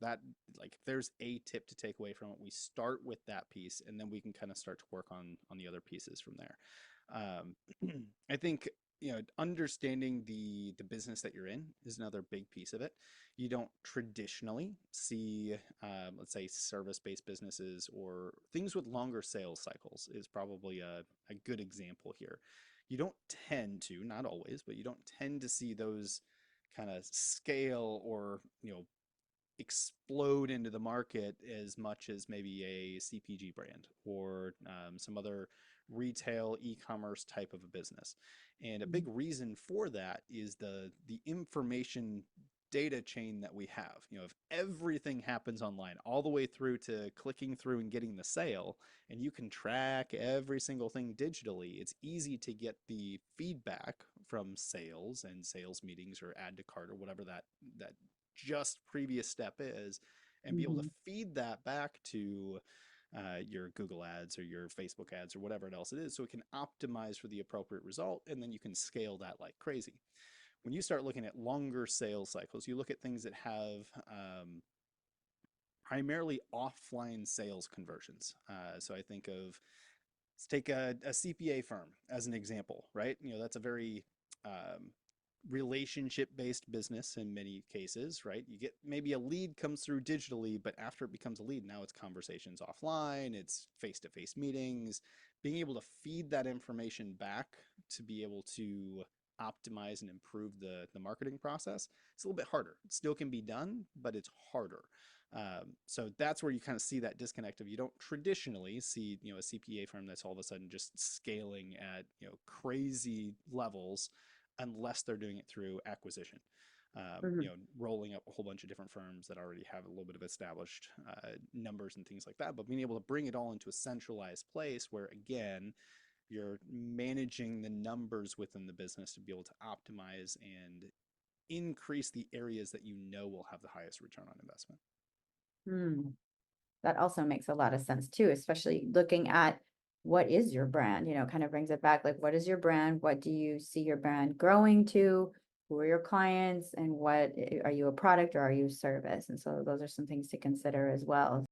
that, like, if there's a tip to take away from it, we start with that piece, and then we can kind of start to work on the other pieces from there. Um, I think, understanding the business that you're in is another big piece of it. You don't traditionally see, let's say, service-based businesses or things with longer sales cycles is probably a good example here. You don't tend to, not always, but you don't tend to see those kind of scale or, explode into the market as much as maybe a CPG brand or some other retail e-commerce type of a business. And a big reason for that is the information data chain that we have. If everything happens online all the way through to clicking through and getting the sale, and you can track every single thing digitally, it's easy to get the feedback from sales and sales meetings or add to cart or whatever that just previous step is, and be able to Mhm. feed that back to your Google ads or your Facebook ads or whatever else it is, so it can optimize for the appropriate result, and then you can scale that like crazy. When you start looking at longer sales cycles, you look at things that have primarily offline sales conversions. So I think of, let's take a CPA firm as an example, right? That's a very um, relationship-based business in many cases, right? You get maybe a lead comes through digitally, but after it becomes a lead, now it's conversations offline, it's face-to-face meetings. Being able to feed that information back to be able to optimize and improve the marketing process, it's a little bit harder. It still can be done, but it's harder. So that's where you kind of see that disconnect of, you don't traditionally see, a CPA firm that's all of a sudden just scaling at, crazy levels unless they're doing it through acquisition. Mhm. Rolling up a whole bunch of different firms that already have a little bit of established numbers and things like that, but being able to bring it all into a centralized place where, again, you're managing the numbers within the business to be able to optimize and increase the areas that will have the highest return on investment. Hmm. That also makes a lot of sense too, especially looking at what is your brand, kind of brings it back. Like, what is your brand? What do you see your brand growing to? Who are your clients? And are you a product or are you a service? And so those are some things to consider as well.